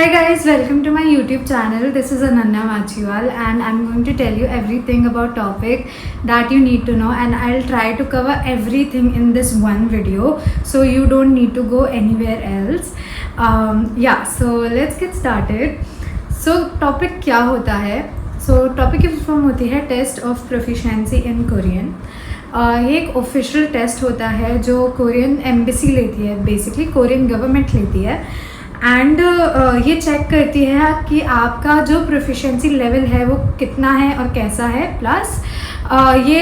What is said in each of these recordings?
Hi guys, welcome to my YouTube channel. This is Ananya Machiwal and I'm going to tell you everything about topic that you need to know, and I'll try to cover everything in this one video so you don't need to go anywhere else. So let's get started. So topic क्या होता है? So topic की form होती है test of proficiency in Korean. ये एक official test होता है जो कोरियन एम्बेसी लेती है, बेसिकली कोरियन गवर्नमेंट लेती है. एंड ये चेक करती है कि आपका जो प्रोफिशिएंसी लेवल है वो कितना है और कैसा है. प्लस ये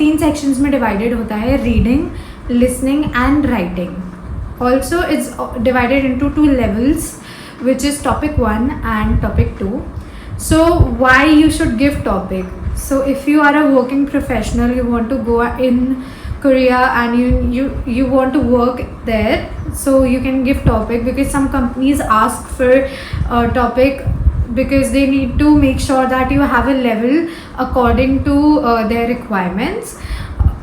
3 सेक्शंस में डिवाइडेड होता है: reading, listening and writing. Also it's divided into 2 levels which is topic 1 and topic 2. So why you should give topic? So if you are a working professional, you want to go in Korea and you want to work there, so you can give topic because some companies ask for topic because they need to make sure that you have a level according to their requirements.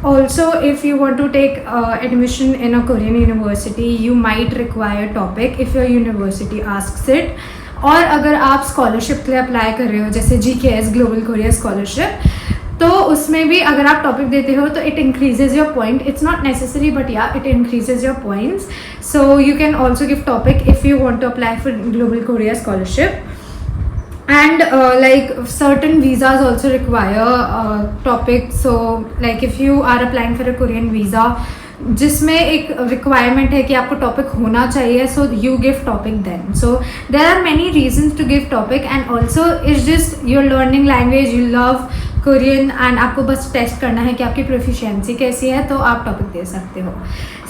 Also, if you want to take admission in a Korean university, you might require topic if your university asks it. और अगर आप scholarship के लिए apply कर रहे हो जैसे GKS global Korea scholarship, तो उसमें भी अगर आप टॉपिक देते हो तो it increases your point. It's not necessary but yeah it increases your points. So you can also give topic if you want to apply for global Korea scholarship. And like certain visas also require topic. So like if you are applying for a Korean visa जिसमें एक requirement है कि आपको TOPIK होना चाहिए, so you give TOPIK then. So there are many reasons to give TOPIK and also it's just your learning language, you love Korean and आपको बस test करना है कि आपकी प्रोफिशिएंसी कैसी है, तो आप टॉपिक दे सकते हो.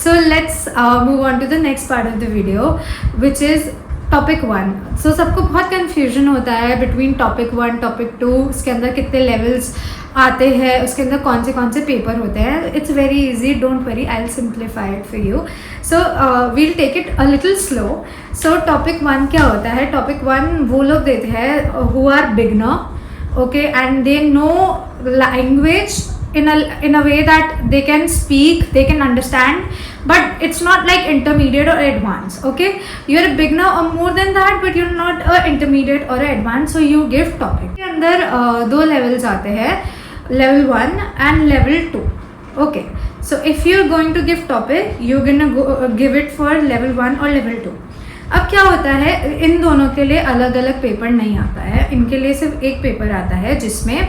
So let's move on to the next part of the video which is TOPIK 1. So सबको बहुत कन्फ्यूजन होता है बिटवीन टॉपिक 1 टॉपिक 2. उसके अंदर कितने लेवल्स आते हैं, उसके अंदर कौन से पेपर होते हैं. It's very easy, don't worry, I will simplify it for you. So we'll take it a little slow. So TOPIK 1 क्या होता है? टॉपिक 1 वो लोग देते हैं who are beginner, okay, and they know language in a way that they can speak, they can understand, but it's not like intermediate or advanced. Okay, you're a beginner or more than that, but you're not a intermediate or a advanced, so you give topic. के अंदर 2 levels आते हैं, level 1 and level 2. Okay, so if you're going to give topic, you're gonna give it for level 1 or level 2. अब क्या होता है, इन दोनों के लिए अलग अलग पेपर नहीं आता है. इनके लिए सिर्फ एक पेपर आता है जिसमें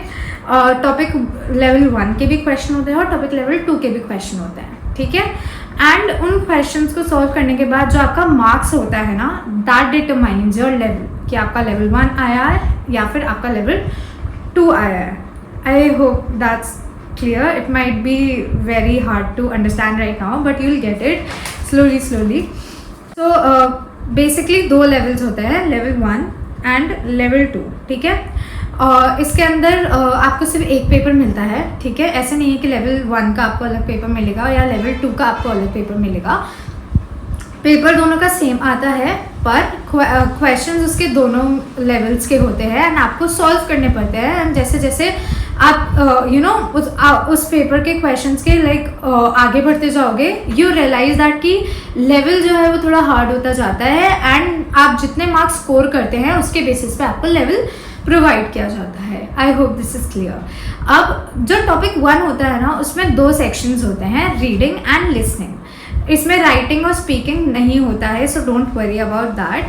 टॉपिक लेवल 1 के भी क्वेश्चन होते हैं और टॉपिक लेवल 2 के भी क्वेश्चन होते हैं. ठीक है, एंड उन क्वेश्चंस को सॉल्व करने के बाद जो आपका मार्क्स होता है ना, दैट डिटरमाइंस योर लेवल, कि आपका लेवल 1 आया है या फिर आपका लेवल 2 आया है. I hope that's clear. It might be very hard to understand right now but you will get it slowly. So basically 2 levels होते हैं, लेवल 1 एंड लेवल 2. ठीक है, इसके अंदर आपको सिर्फ एक पेपर मिलता है. ठीक है, ऐसे नहीं है कि लेवल 1 का आपको अलग पेपर मिलेगा या लेवल 2 का आपको अलग पेपर मिलेगा. पेपर दोनों का सेम आता है पर क्वेश्चंस उसके दोनों लेवल्स के होते हैं एंड आपको सॉल्व करने पड़ते हैं. एंड जैसे जैसे आप उस पेपर के क्वेश्चंस के आगे बढ़ते जाओगे, यू रियलाइज दैट कि लेवल जो है वो थोड़ा हार्ड होता जाता है एंड आप जितने मार्क्स स्कोर करते हैं उसके बेसिस पे आपको लेवल प्रोवाइड किया जाता है. I hope this is clear. अब जो टॉपिक 1 होता है ना, उसमें 2 सेक्शंस होते हैं, रीडिंग एंड लिसनिंग. इसमें राइटिंग और स्पीकिंग नहीं होता है, so don't worry about that.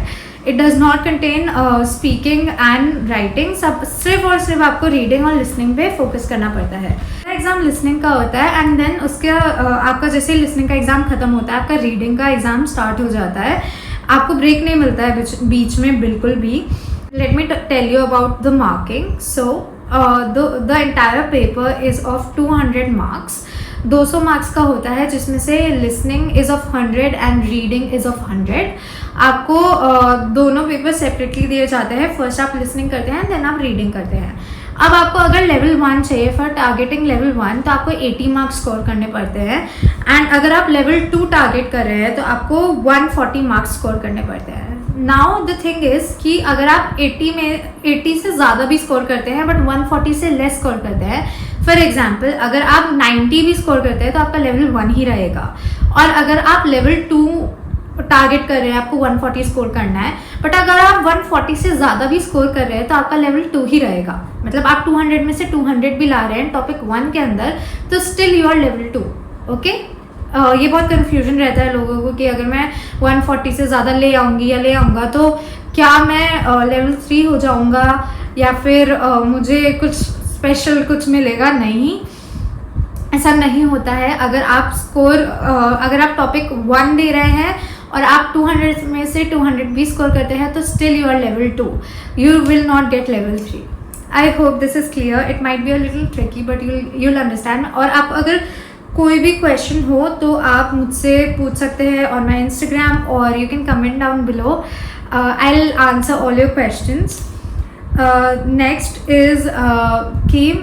It does not contain speaking and writing. सब सिर्फ और सिर्फ आपको रीडिंग और लिसनिंग पे फोकस करना पड़ता है. एग्जाम लिसनिंग का होता है एंड देन उसका आपका जैसे लिसनिंग का एग्जाम खत्म होता है, आपका रीडिंग का एग्जाम स्टार्ट हो जाता है. आपको ब्रेक नहीं मिलता है बीच में बिल्कुल भी. Let me tell you about the marking. So the entire paper is of 200 marks. 200 marks का होता है जिसमें से listening is of 100 and reading is of 100. आपको दोनों पेपर सेपरेटली दिए जाते हैं. फर्स्ट आप लिसनिंग करते हैं देन आप रीडिंग करते हैं. अब आपको अगर लेवल 1 चाहिए फॉर टारगेटिंग लेवल 1 तो आपको 80 मार्क्स स्कोर करने पड़ते हैं. एंड अगर आप लेवल 2 टारगेट कर रहे हैं तो आपको 140 मार्क्स स्कोर करने पड़ते हैं. नाउ द थिंग इज़ कि अगर आप 80 से ज़्यादा भी स्कोर करते हैं बट 140 से लेस स्कोर करते हैं, फॉर एग्जाम्पल अगर आप 90 भी स्कोर करते हैं तो आपका लेवल 1 ही रहेगा. और अगर आप लेवल 2 टारगेट कर रहे हैं, आपको 140 स्कोर करना है, बट अगर आप 140 से ज़्यादा भी स्कोर कर रहे हैं तो आपका लेवल 2 ही रहेगा। मतलब आप 200 में से 200 भी ला रहे हैं टॉपिक 1 के अंदर, तो still you are level 2। Okay, ये बहुत कन्फ्यूजन रहता है लोगों को कि अगर मैं 140 से ज़्यादा ले आऊँगी या ले आऊँगा तो क्या मैं लेवल 3 हो जाऊँगा या फिर मुझे कुछ स्पेशल कुछ मिलेगा। नहीं, ऐसा नहीं होता है। अगर आप टॉपिक 1 दे रहे हैं और आप 200 में से 220 स्कोर करते हैं तो still you are level 2, you will not get level 3। I hope this is clear. It might be a little tricky but you'll understand. और आप अगर कोई भी क्वेश्चन हो तो आप मुझसे पूछ सकते हैं ऑन माई इंस्टाग्राम और you can comment down below. I will answer all your questions. Next is कि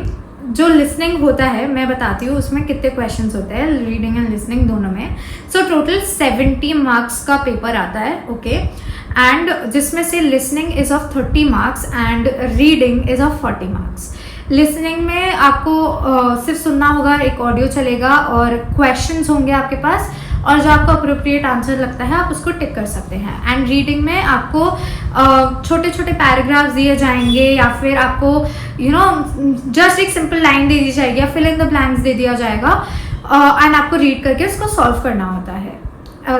जो लिसनिंग होता है, मैं बताती हूँ उसमें कितने क्वेश्चंस होते हैं, रीडिंग एंड लिसनिंग दोनों में। सो टोटल 70 मार्क्स का पेपर आता है। ओके, एंड जिसमें से listening is of 30 marks and reading is of 40 marks. Listening में आपको सिर्फ सुनना होगा, एक ऑडियो चलेगा और क्वेश्चंस होंगे आपके पास, और जो आपको अप्रोप्रिएट आंसर लगता है आप उसको टिक कर सकते हैं। एंड रीडिंग में आपको छोटे छोटे पैराग्राफ्स दिए जाएंगे या फिर आपको जस्ट एक सिंपल लाइन दे दी जाएगी या फिल इन द ब्लैंक्स दे दिया जाएगा एंड आपको रीड करके उसको सॉल्व करना होता है।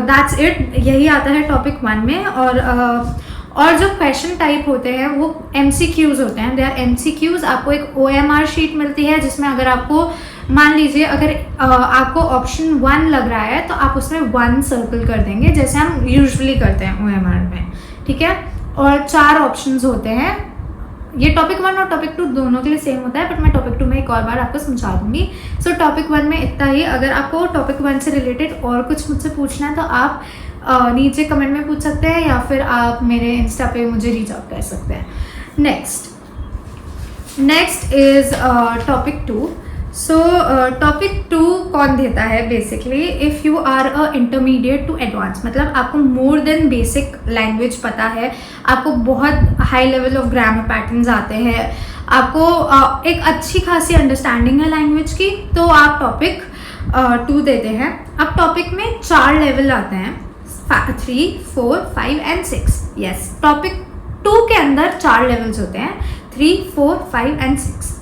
दैट्स इट, यही आता है टॉपिक 1 में। और जो क्वेश्चन टाइप होते हैं वो MCQs होते हैं। They are MCQs। आपको एक OMR शीट मिलती है जिसमें अगर आपको मान लीजिए अगर आपको ऑप्शन 1 लग रहा है तो आप उसमें 1 सर्कल कर देंगे जैसे हम यूजुअली करते हैं OMR में, ठीक है। और 4 ऑप्शंस होते हैं। ये टॉपिक 1 और टॉपिक 2 दोनों के लिए सेम होता है, बट मैं टॉपिक 2 में एक और बार आपको समझा दूंगी। सो टॉपिक 1 में इतना ही। अगर आपको टॉपिक 1 से रिलेटेड और कुछ मुझसे पूछना है तो आप नीचे कमेंट में पूछ सकते हैं या फिर आप मेरे इंस्टा पे मुझे रीच आउट कर सकते हैं। Next is TOPIK 2। So TOPIK 2 कौन देता है? Basically if you are a intermediate to advance, मतलब आपको मोर देन बेसिक लैंग्वेज पता है, आपको बहुत high level of grammar patterns आते हैं, आपको एक अच्छी खासी अंडरस्टैंडिंग है लैंग्वेज की, तो आप टॉपिक 2 देते हैं। अब टॉपिक में 4 लेवल आते हैं, 3, 4, 5 एंड 6। यस, टॉपिक 2 के अंदर 4 लेवल्स होते हैं, 3, 4, 5 एंड 6।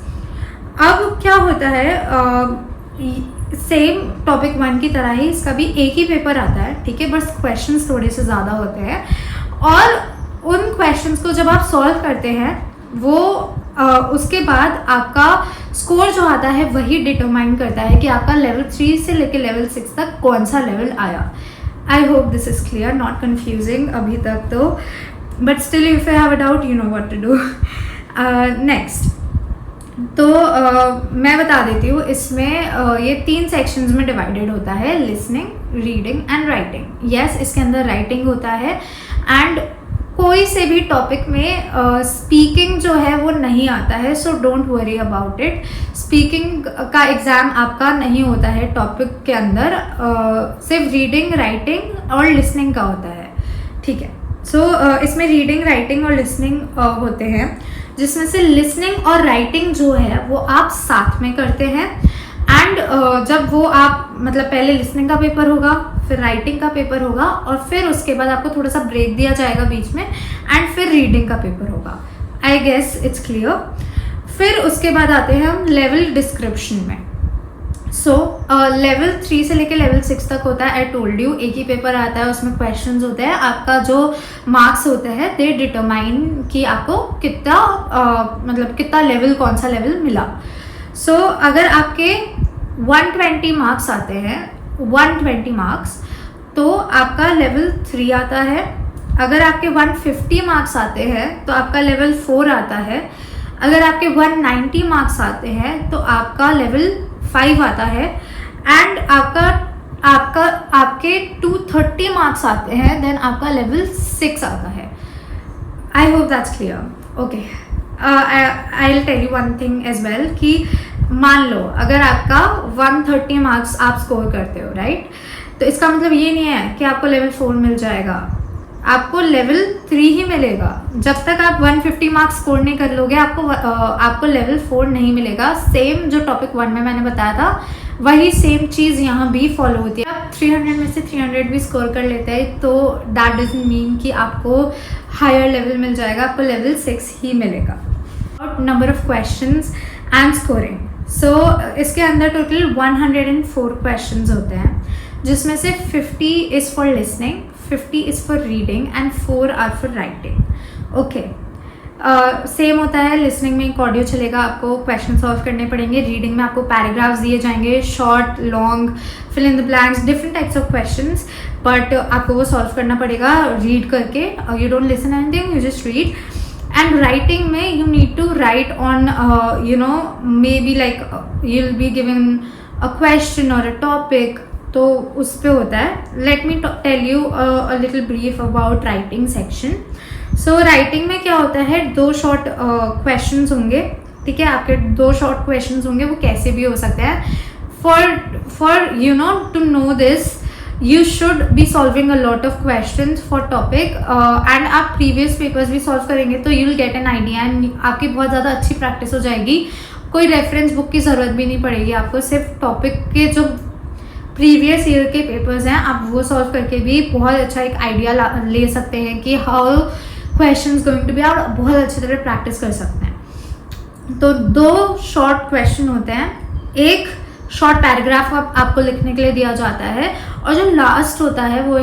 अब क्या होता है, सेम टॉपिक 1 की तरह ही इसका भी एक ही पेपर आता है, ठीक है, बस क्वेश्चंस थोड़े से ज़्यादा होते हैं। और उन क्वेश्चंस को जब आप सॉल्व करते हैं वो उसके बाद आपका स्कोर जो आता है वही डिटरमाइन करता है कि आपका लेवल 3 से लेकर लेवल 6 तक कौन सा लेवल आया। I hope this is clear, not confusing अभी तक तो, but still if you have a doubt you know what to do. Next तो मैं बता देती हूँ, इसमें ये 3 सेक्शंस में डिवाइडेड होता है, listening, reading and writing. Yes, इसके अंदर राइटिंग होता है एंड कोई से भी टॉपिक में स्पीकिंग जो है वो नहीं आता है, so don't worry about it. Speaking का एग्ज़ाम आपका नहीं होता है टॉपिक के अंदर, सिर्फ रीडिंग, राइटिंग और लिसनिंग का होता है, ठीक है। सो इसमें रीडिंग, राइटिंग और लिसनिंग होते हैं, जिसमें से लिसनिंग और राइटिंग जो है वो आप साथ में करते हैं। एंड जब वो आप मतलब पहले लिसनिंग का पेपर होगा, फिर राइटिंग का पेपर होगा और फिर उसके बाद आपको थोड़ा सा ब्रेक दिया जाएगा बीच में एंड फिर रीडिंग का पेपर होगा। I guess it's clear. फिर उसके बाद आते हैं हम लेवल डिस्क्रिप्शन में। सो लेवल 3 से लेकर लेवल 6 तक होता है। आई टोल्ड यू, एक ही पेपर आता है, उसमें क्वेश्चंस होते हैं, आपका जो मार्क्स होते हैं दे डिटरमाइन कि आपको कितना मतलब कितना लेवल, कौन सा लेवल मिला। सो अगर आपके 120 मार्क्स आते हैं, 120 मार्क्स, तो आपका लेवल 3 आता है। अगर आपके 150 मार्क्स आते हैं तो आपका लेवल 4 आता है। अगर आपके 190 मार्क्स आते हैं तो आपका लेवल 5 आता है। एंड आपके 230 मार्क्स आते हैं, देन आपका लेवल 6 आता है। I hope that's clear. Okay, I will tell you one thing as well कि मान लो अगर आपका 130 मार्क्स आप स्कोर करते हो, राइट, तो इसका मतलब ये नहीं है कि आपको लेवल 4 मिल जाएगा, आपको लेवल 3 ही मिलेगा। जब तक आप 150 मार्क्स स्कोर नहीं कर लोगे आपको लेवल 4 नहीं मिलेगा। सेम जो टॉपिक 1 में मैंने बताया था, वही सेम चीज़ यहाँ भी फॉलो होती है। आप 300 में से 300 भी स्कोर कर लेते हैं तो दैट डजंट मीन कि आपको हायर लेवल मिल जाएगा, आपको लेवल 6 ही मिलेगा। Number of questions and scoring. So इसके अंदर टोटल 104 क्वेश्चंस होते हैं, जिसमें से 50 is for listening, 50 is for reading and 4 are for writing. Okay, same होता है। लिसनिंग में एक ऑडियो चलेगा, आपको क्वेश्चन सॉल्व करने पड़ेंगे। रीडिंग में आपको पैराग्राफ्स दिए जाएंगे, short, long, fill in the blanks, different types of questions, but आपको वो सॉल्व करना पड़ेगा रीड करके। You don't listen anything, you just read. And writing में you need to write on maybe like you will be given a question और a topic, तो उस पर होता है। Let me tell you a little brief about writing section. So writing में क्या होता है, 2 शॉर्ट क्वेश्चंस होंगे, ठीक है। आपके 2 शॉर्ट क्वेश्चंस होंगे, वो कैसे भी हो सकते हैं। For you know to know this you should be solving a lot of questions for topic and आप previous papers भी solve करेंगे तो you will get an idea and आपकी बहुत ज़्यादा अच्छी practice हो जाएगी। कोई reference book की ज़रूरत भी नहीं पड़ेगी आपको, सिर्फ topic के जो previous year के papers हैं आप वो solve करके भी बहुत अच्छा एक idea ले सकते हैं कि how questions going to be, आप बहुत अच्छी तरह practice कर सकते हैं। तो 2 short question होते हैं, एक शॉर्ट पैराग्राफ आपको लिखने के लिए दिया जाता है, और जो लास्ट होता है वो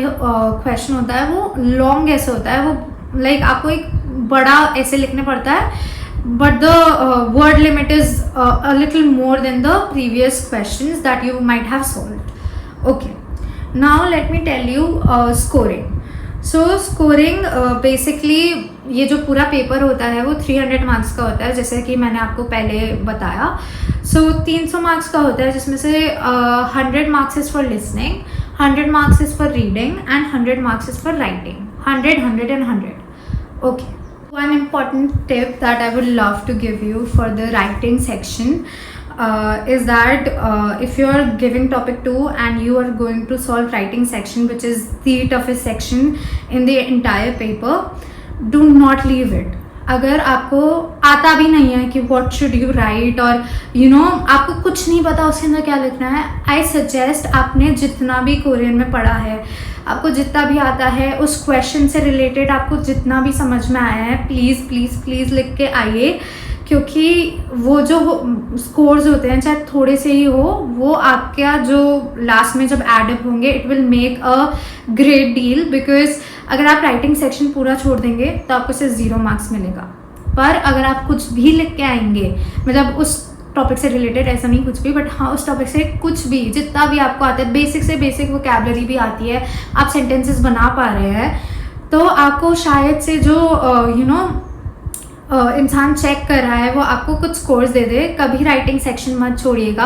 क्वेश्चन होता है वो लॉन्ग ऐसे होता है, वो लाइक आपको एक बड़ा ऐसे लिखने पड़ता है, but the word limit is a little more than the previous questions that you might have solved. Okay, now let me tell you scoring. So scoring basically ये जो पूरा पेपर होता है वो 300 मार्क्स का होता है, जैसे कि मैंने आपको पहले बताया। सो 300 मार्क्स का होता है, जिसमें से 100 marks is for listening, 100 marks is for reading and 100 marks is for writing. 100, 100 and 100. Okay. One important tip that I would love to give you for the writing section is that if you are giving topic 2 and you are going to solve writing section, which is the toughest section in the entire paper, do not leave it. अगर आपको आता भी नहीं है कि what should you write और आपको कुछ नहीं पता उसके अंदर क्या लिखना है, I suggest आपने जितना भी कोरियन में पढ़ा है, आपको जितना भी आता है, उस क्वेश्चन से रिलेटेड आपको जितना भी समझ में आया है, प्लीज़ प्लीज़ प्लीज़ लिख के आइए, क्योंकि वो जो स्कोर्स होते हैं चाहे थोड़े से ही हो, वो आपका जो लास्ट में जब एड अप होंगे it will make a great deal. Because अगर आप राइटिंग सेक्शन पूरा छोड़ देंगे तो आपको सिर्फ 0 मार्क्स मिलेगा, पर अगर आप कुछ भी लिख के आएंगे, मतलब उस टॉपिक से रिलेटेड ऐसा नहीं कुछ भी, बट हाँ उस टॉपिक से कुछ भी जितना भी आपको आता है, बेसिक से बेसिक वोकैबुलरी भी आती है, आप सेंटेंसेस बना पा रहे हैं, तो आपको शायद से जो इंसान चेक कर रहा है वो आपको कुछ स्कोर्स दे दे। कभी राइटिंग सेक्शन मत छोड़िएगा,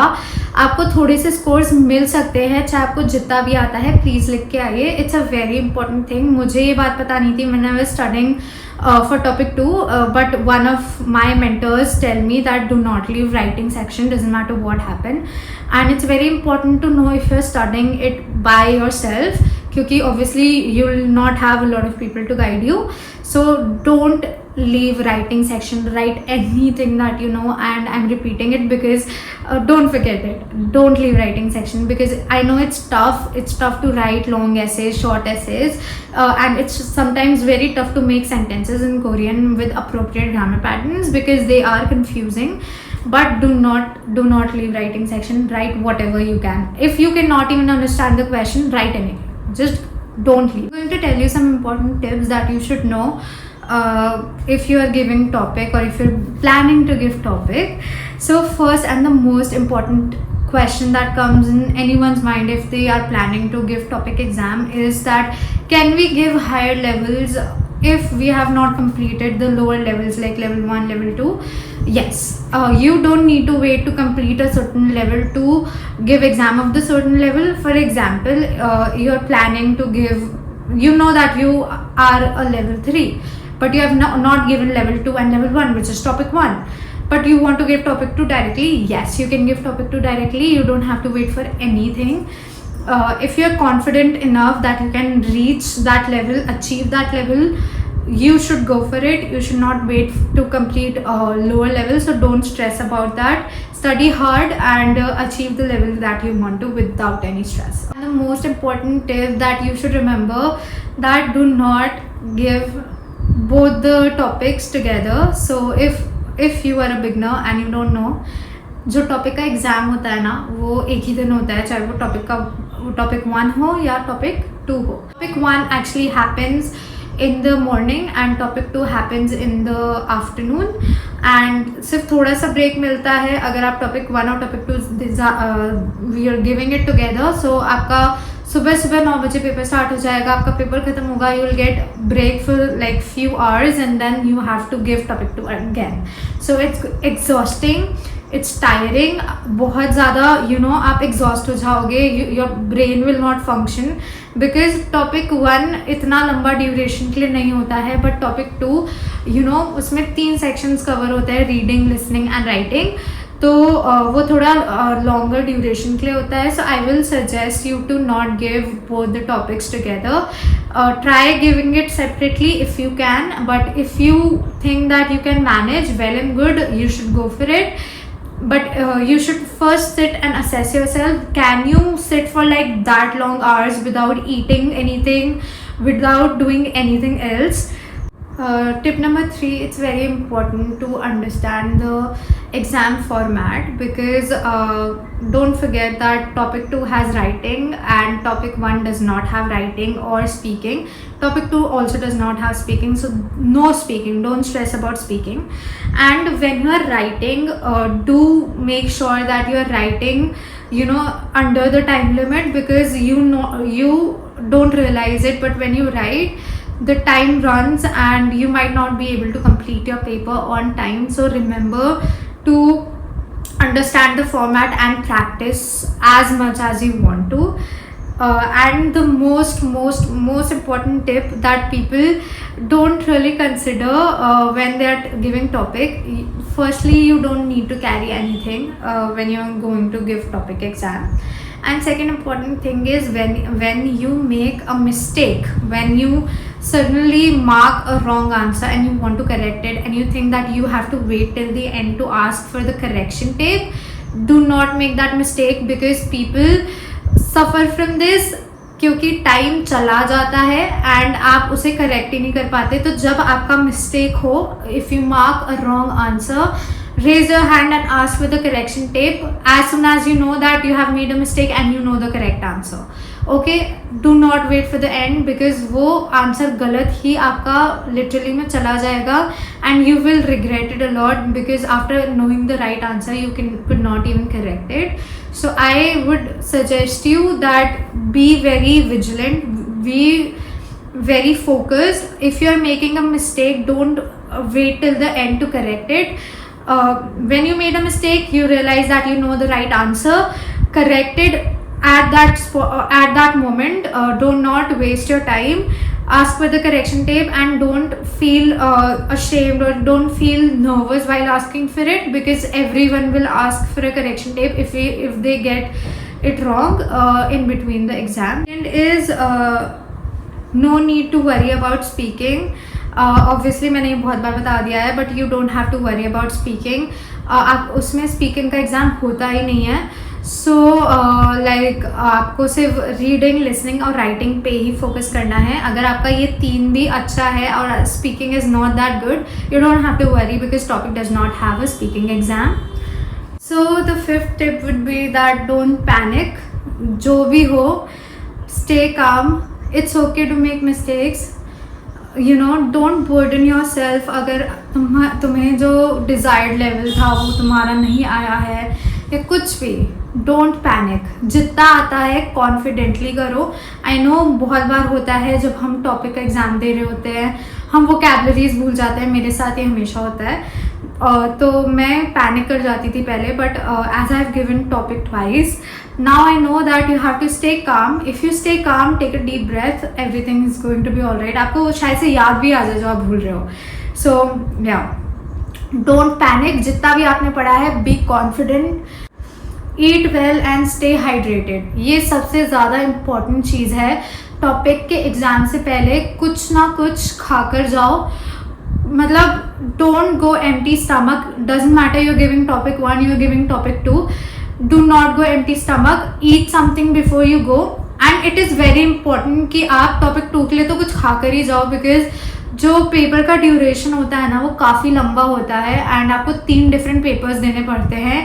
आपको थोड़े से स्कोर्स मिल सकते हैं, चाहे आपको जितना भी आता है प्लीज़ लिख के आइए। It's a very important thing. मुझे ये बात पता नहीं थी मैंने I was studying for topic 2, but one of my mentors tell me that do not leave writing section, doesn't matter what happen, and it's very important to know if you're studying it by yourself, क्योंकि obviously you will not have a lot of people to guide you, so don't leave writing section, write anything that you know, and I'm repeating it because don't forget it, don't leave writing section, because I know it's tough to write long essays, short essays, and it's sometimes very tough to make sentences in Korean with appropriate grammar patterns because they are confusing. But do not leave writing section, write whatever you can. If you cannot even understand the question, write anything, just don't leave. I'm going to tell you some important tips that you should know if you are giving topic or if you're planning to give topic. So first and the most important question that comes in anyone's mind if they are planning to give topic exam is that can we give higher levels if we have not completed the lower levels like level 1, level 2? Yes, you don't need to wait to complete a certain level to give exam of the certain level. For example, you're planning to give, you know that you are a level 3, but you have not given level 2 and level 1, which is topic 1, but you want to give topic 2 directly. Yes, you can give topic 2 directly, you don't have to wait for anything. If you're confident enough that you can reach that level, achieve that level, you should go for it. You should not wait to complete lower level, so don't stress about that. Study hard and achieve the level that you want to without any stress. And the most important tip that you should remember, that do not give both the topics together. So if you are a beginner and you don't know, जो topic का exam होता है ना वो एक ही दिन होता है, चाहे वो टॉपिक 1 हो या टॉपिक 2 हो. Topic 1 actually happens in the morning and topic 2 happens in the afternoon, and सिर्फ थोड़ा सा ब्रेक मिलता है अगर आप topic 1 और topic 2 we are giving it together. So आपका सुबह 9 बजे पेपर स्टार्ट हो जाएगा, आपका पेपर खत्म होगा, you will get break for like few hours and then you have to give topic 2 again. So it's exhausting, it's tiring, बहुत ज़्यादा आप exhaust हो जाओगे, your brain will not function because topic 1 इतना लंबा ड्यूरेशन के लिए नहीं होता है, but topic 2 उसमें 3 sections कवर होता है, रीडिंग, लिसनिंग एंड राइटिंग, तो वो थोड़ा लॉन्गर ड्यूरेशन के लिए होता है. So I will suggest you to not give both the topics together. Try giving it separately if you can, but if you think that you can manage, well and good, you should go for it. But you should first sit and assess yourself. Can you sit for like that long hours without eating anything, without doing anything else? Tip number 3, it's very important to understand the exam format, because don't forget that topic 2 has writing and topic 1 does not have writing or speaking. Topic 2 also does not have speaking, so no speaking, don't stress about speaking. And when you are writing, do make sure that you are writing under the time limit, because you don't realize it, but when you write, the time runs and you might not be able to complete your paper on time. So remember to understand the format and practice as much as you want to. And the most important tip that people don't really consider when they are giving topic, firstly, you don't need to carry anything when you are going to give topic exam. And second important thing is when you make a mistake, when you suddenly mark a wrong answer and you want to correct it and you think that you have to wait till the end to ask for the correction tape, do not make that mistake, because people suffer from this, क्योंकि time चला जाता है and आप उसे correct ही नहीं कर पाते. तो जब आपका मिस्टेक हो, if you mark a wrong answer, raise your hand and ask for the correction tape as soon as you know that you have made a mistake and you know the correct answer. Okay, do not wait for the end, because वो answer गलत ही आपका literally में चला जाएगा and you will regret it a lot, because after knowing the right answer you could not even correct it. So I would suggest you that be very vigilant, be very focused. If you are making a mistake, don't wait till the end to correct it. When you made a mistake, you realize that you know the right answer, correct it at that moment. Do not waste your time. Ask for the correction tape and don't feel ashamed or don't feel nervous while asking for it, because everyone will ask for a correction tape if they get it wrong in between the exam. And is no need to worry about speaking. Obviously मैंने ये बहुत बार बता दिया है, but you don't have to worry about speaking. आप उसमें speaking का एग्ज़ाम होता ही नहीं है. सो लाइक आपको सिर्फ रीडिंग, लिसनिंग और राइटिंग पे ही फोकस करना है. अगर आपका ये 3 भी अच्छा है और speaking is not that good, you don't have to worry, because TOPIK does not have a speaking exam. So the 5th tip would be that don't panic. जो भी हो, stay calm. It's okay to make mistakes. Don't burden yourself. अगर तुम्हें जो desired level था वो तुम्हारा नहीं आया है या कुछ भी, डोंट पैनिक. जितना आता है कॉन्फिडेंटली करो. आई नो बहुत बार होता है जब हम टॉपिक का एग्ज़ाम दे रहे होते हैं, हम वोकैबुलरीज भूल जाते हैं. मेरे साथ ये हमेशा होता है. तो मैं पैनिक कर जाती थी पहले, but as I have given TOPIK twice, now I know that you have to stay calm. If you stay calm, take a deep breath, everything is going to be all right. आपको शायद से याद भी आ जाए जो आप भूल रहे हो. So yeah, don't panic. जितना भी आपने पढ़ा है, be confident, eat well and stay hydrated. ये सबसे ज़्यादा important चीज़ है टॉपिक के एग्ज़ाम से पहले कुछ ना कुछ खाकर जाओ. मतलब don't go empty stomach. Doesn't matter you're giving topic 1, you're giving topic 2. Do not go empty stomach. Eat something before you go. And it is very important कि आप topic 2 के लिए तो कुछ खाकर ही जाओ, because जो पेपर का ड्यूरेशन होता है ना वो काफ़ी लंबा होता है एंड आपको 3 डिफरेंट पेपर्स देने पड़ते हैं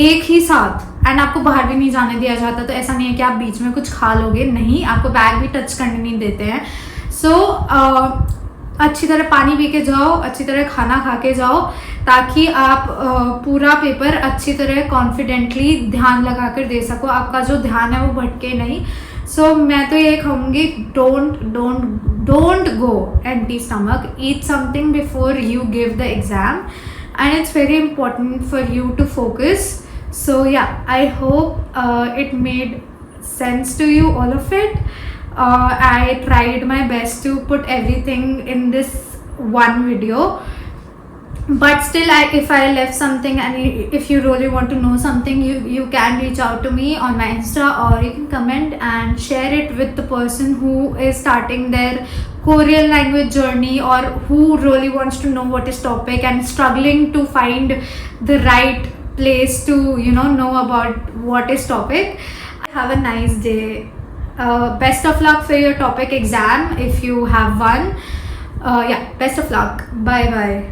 एक ही साथ, एंड आपको बाहर भी नहीं जाने दिया जाता. तो ऐसा नहीं है कि आप बीच में कुछ खा लोगे, नहीं, आपको बैग भी टच करने नहीं देते हैं. सो अच्छी तरह पानी पी के जाओ, अच्छी तरह खाना खा के जाओ, ताकि आप पूरा पेपर अच्छी तरह कॉन्फिडेंटली ध्यान लगा कर दे सको, आपका जो ध्यान है वो भटके नहीं. सो मैं तो ये कहूँगी, don't go empty stomach. Eat something before you give the exam and it's very important for you to focus. So yeah, I hope it made sense to you, all of it. I tried my best to put everything in this one video, but still, if I left something, and if you really want to know something, you can reach out to me on my Insta, or you can comment and share it with the person who is starting their Korean language journey, or who really wants to know what is topic and struggling to find the right place to know about what is topic. Have a nice day. Best of luck for your topic exam if you have one. Yeah, best of luck. Bye bye.